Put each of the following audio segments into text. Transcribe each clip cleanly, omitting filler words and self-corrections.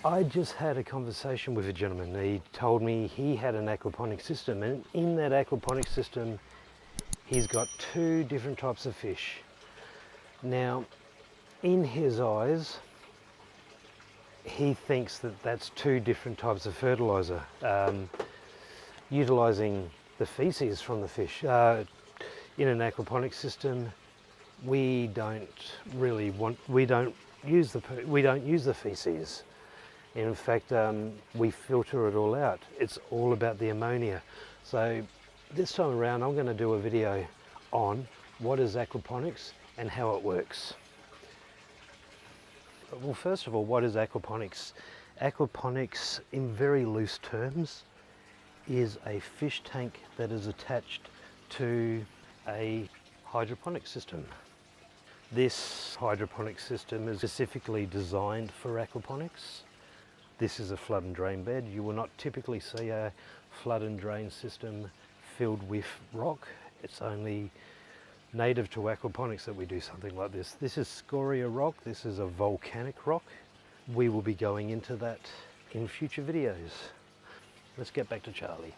I just had a conversation with a gentleman. He told me he had an aquaponic system, and in that aquaponic system he's got two different types of fish. Now, in his eyes, he thinks that that's two different types of fertilizer, utilizing the feces from the fish. In an aquaponic system, we don't use the feces. In fact, we filter it all out. It's all about the ammonia. So this time around, I'm going to do a video on what is aquaponics and how it works. Well, first of all, what is aquaponics? Aquaponics, in very loose terms, is a fish tank that is attached to a hydroponic system. This hydroponic system is specifically designed for aquaponics. This is a flood and drain bed. You will not typically see a flood and drain system filled with rock. It's only native to aquaponics that we do something like this. This is scoria rock. This is a volcanic rock. We will be going into that in future videos. Let's get back to Charlie.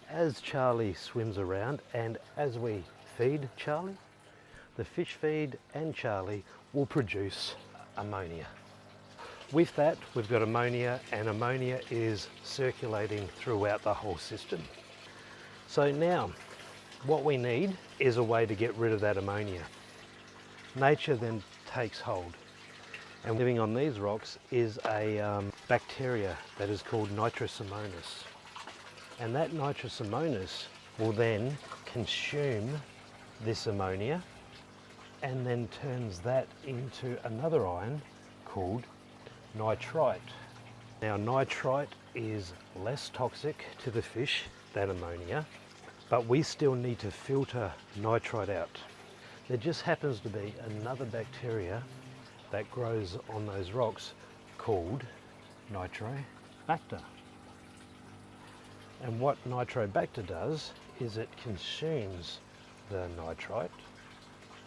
As Charlie swims around and as we feed Charlie, the fish feed and Charlie will produce ammonia. With that, we've got ammonia, and ammonia is circulating throughout the whole system. So now, what we need is a way to get rid of that ammonia. Nature then takes hold. And living on these rocks is a bacteria that is called nitrosomonas. And that nitrosomonas will then consume this ammonia and then turns that into another ion called nitrite. Now, nitrite is less toxic to the fish than ammonia, but we still need to filter nitrite out. There just happens to be another bacteria that grows on those rocks called nitrobacter. And what nitrobacter does is it consumes the nitrite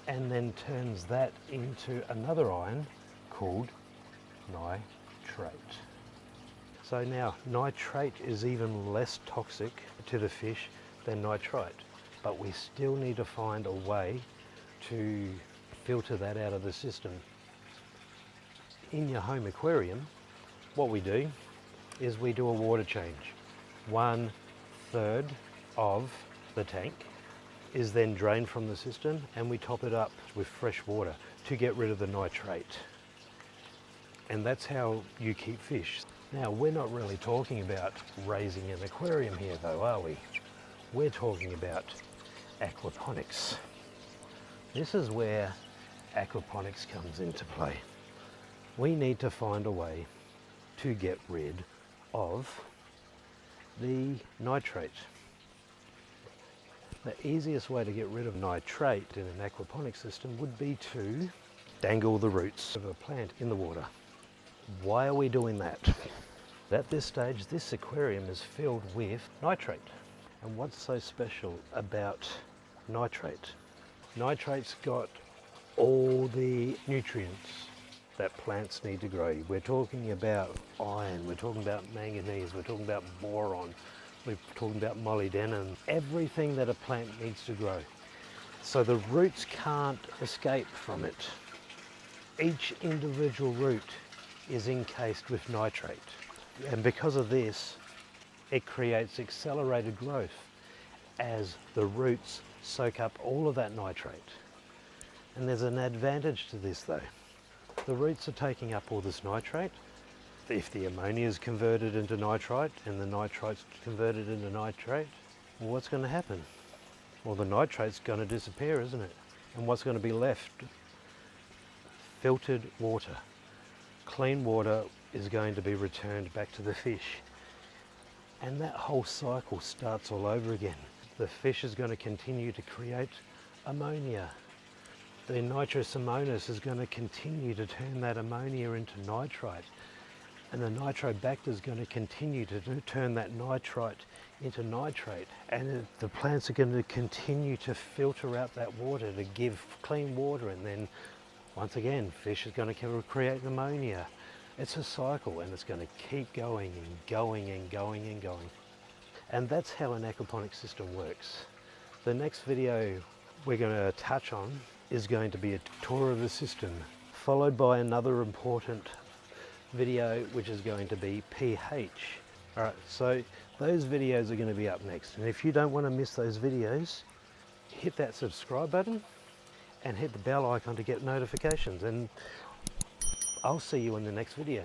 and then turns that into another ion called nitrate. So now nitrate is even less toxic to the fish than nitrite, but we still need to find a way to filter that out of the system. In your home aquarium, what we do is we do a water change. 1/3 of the tank is then drained from the system, and we top it up with fresh water to get rid of the nitrate. And that's how you keep fish. Now, we're not really talking about raising an aquarium here though, are we? We're talking about aquaponics. This is where aquaponics comes into play. We need to find a way to get rid of the nitrate. The easiest way to get rid of nitrate in an aquaponic system would be to dangle the roots of a plant in the water. Why are we doing that? At this stage, this aquarium is filled with nitrate. And what's so special about nitrate? Nitrate's got all the nutrients that plants need to grow. We're talking about iron, we're talking about manganese, we're talking about boron, we're talking about molybdenum, everything that a plant needs to grow. So the roots can't escape from it. Each individual root is encased with nitrate. And because of this, it creates accelerated growth as the roots soak up all of that nitrate. And there's an advantage to this though. The roots are taking up all this nitrate. If the ammonia is converted into nitrite and the nitrite's converted into nitrate, well, what's going to happen? Well, the nitrate's going to disappear, isn't it? And what's going to be left? Filtered water. Clean water is going to be returned back to the fish. And that whole cycle starts all over again. The fish is going to continue to create ammonia. The nitrosomonas is going to continue to turn that ammonia into nitrite. And the nitrobacter is going to continue to turn that nitrite into nitrate. And the plants are going to continue to filter out that water to give clean water. And then, once again, fish is going to create ammonia. It's a cycle, and it's going to keep going and going and going and going. And that's how an aquaponics system works. The next video we're going to touch on is going to be a tour of the system, followed by another important video which is going to be pH. Alright, so those videos are going to be up next, and if you don't want to miss those videos, hit that subscribe button and hit the bell icon to get notifications, and I'll see you in the next video.